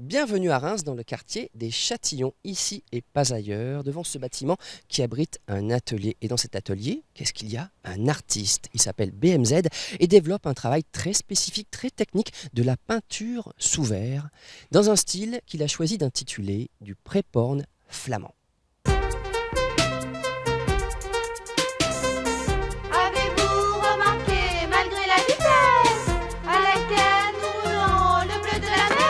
Bienvenue à Reims dans le quartier des Châtillons, ici et pas ailleurs, devant ce bâtiment qui abrite un atelier. Et dans cet atelier, qu'est-ce qu'il y a? Un artiste, il s'appelle BMZ et développe un travail très spécifique, très technique de la peinture sous verre, dans un style qu'il a choisi d'intituler du pré-porn flamand. Avez-vous remarqué, malgré la vitesse à laquelle nous roulons, le bleu de la mer?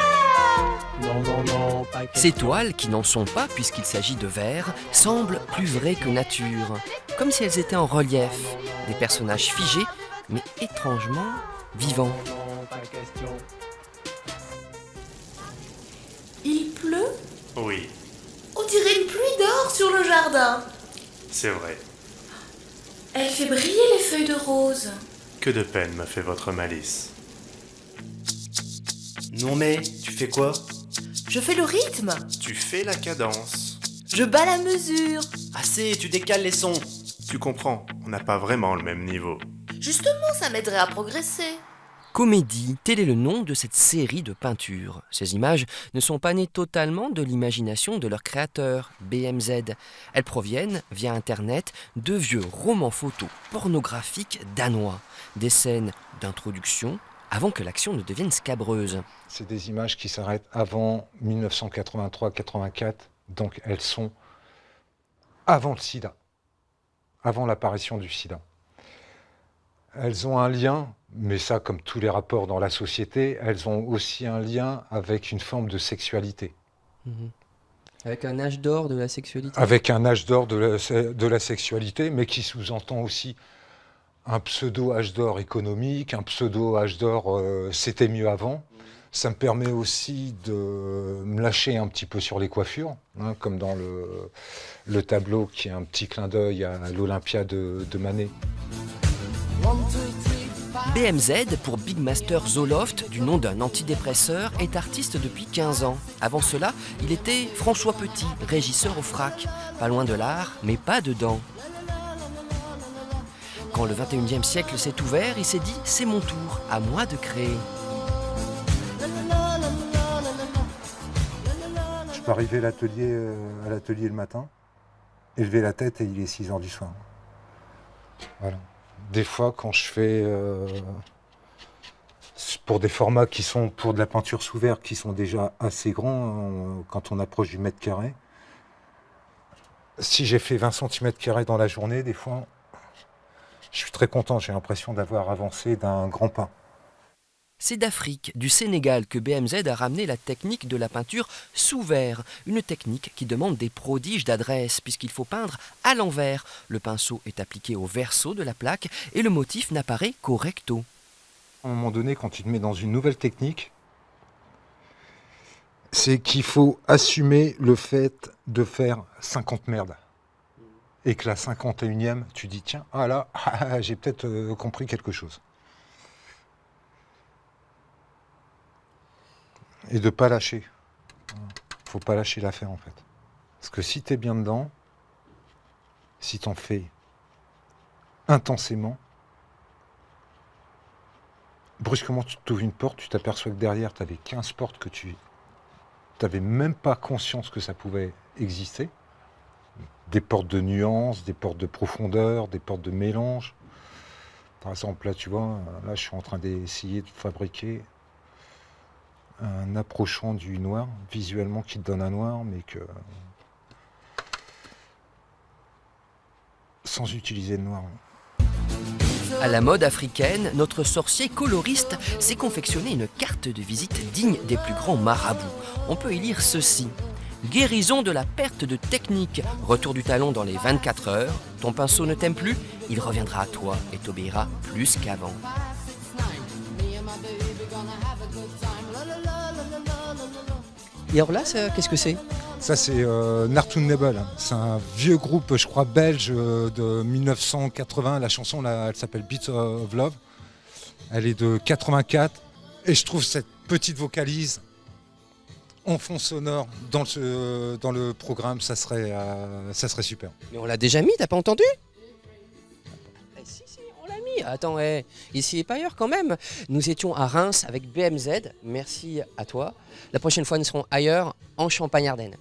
Ces toiles, qui n'en sont pas puisqu'il s'agit de verre, semblent plus vraies que nature, comme si elles étaient en relief, des personnages figés, mais étrangement vivants. Il pleut? Oui, On dirait une pluie d'or sur le jardin. c'est vrai. Elle fait briller les feuilles de rose. Que de peine me fait votre malice. Non mais, tu fais quoi? Je fais le rythme. Tu fais la cadence. Je bats la mesure. Assez, tu décales les sons. Tu comprends, on n'a pas vraiment le même niveau. Justement, ça m'aiderait à progresser. Comédie, tel est le nom de cette série de peintures. Ces images ne sont pas nées totalement de l'imagination de leur créateur, BMZ. Elles proviennent, via Internet, de vieux romans photos pornographiques danois. Des scènes d'introduction, avant que l'action ne devienne scabreuse. C'est des images qui s'arrêtent avant 1983-84, donc elles sont avant le sida, avant l'apparition du sida. Elles ont un lien, mais ça comme tous les rapports dans la société, elles ont aussi un lien avec une forme de sexualité. Avec un âge d'or de la sexualité. Avec un âge d'or de la sexualité, mais qui sous-entend aussi un pseudo-âge d'or économique, un pseudo-âge d'or c'était mieux avant. Ça me permet aussi de me lâcher un petit peu sur les coiffures, hein, comme dans le tableau qui est un petit clin d'œil à l'Olympia de Manet. BMZ, pour Big Master Zoloft, du nom d'un antidépresseur, est artiste depuis 15 ans. Avant cela, il était François Petit, régisseur au FRAC. Pas loin de l'art, mais pas dedans. Quand le 21e siècle s'est ouvert, il s'est dit « c'est mon tour, à moi de créer ». Je peux arriver à l'atelier le matin, élever la tête et il est 6h du soir. Voilà. Des fois, quand je fais pour des formats qui sont pour de la peinture sous verre qui sont déjà assez grands, quand on approche du mètre carré, si j'ai fait 20 cm² dans la journée, des fois, je suis très content. J'ai l'impression d'avoir avancé d'un grand pas. C'est d'Afrique, du Sénégal, que BMZ a ramené la technique de la peinture sous verre. Une technique qui demande des prodiges d'adresse, puisqu'il faut peindre à l'envers. Le pinceau est appliqué au verso de la plaque et le motif n'apparaît qu'au recto. À un moment donné, quand tu te mets dans une nouvelle technique, c'est qu'il faut assumer le fait de faire 50 merdes. Et que la 51e, tu dis, tiens, ah là, j'ai peut-être compris quelque chose. Et de ne pas lâcher. Faut pas lâcher l'affaire en fait. Parce que si tu es bien dedans, si tu en fais intensément, brusquement tu t'ouvres une porte, tu t'aperçois que derrière tu avais 15 portes que tu n'avais même pas conscience que ça pouvait exister. Des portes de nuances, des portes de profondeur, des portes de mélange. Par exemple là tu vois, là je suis en train d'essayer de fabriquer un approchant du noir, visuellement qui te donne un noir, mais que sans utiliser le noir. À la mode africaine, notre sorcier coloriste s'est confectionné une carte de visite digne des plus grands marabouts. On peut y lire ceci. Guérison de la perte de technique. Retour du talon dans les 24 heures. Ton pinceau ne t'aime plus, il reviendra à toi et t'obéira plus qu'avant. Et alors là, qu'est-ce que c'est? Ça c'est Nartoon Nebel, c'est un vieux groupe je crois belge de 1980, la chanson là, elle s'appelle Beats of Love, elle est de 84 et je trouve cette petite vocalise en fond sonore dans le programme, ça serait super. Mais on l'a déjà mis, t'as pas entendu? Si, on l'a mis. attends, ici et pas ailleurs quand même. Nous étions à Reims avec BMZ, merci à toi. La prochaine fois, nous serons ailleurs, en Champagne-Ardenne.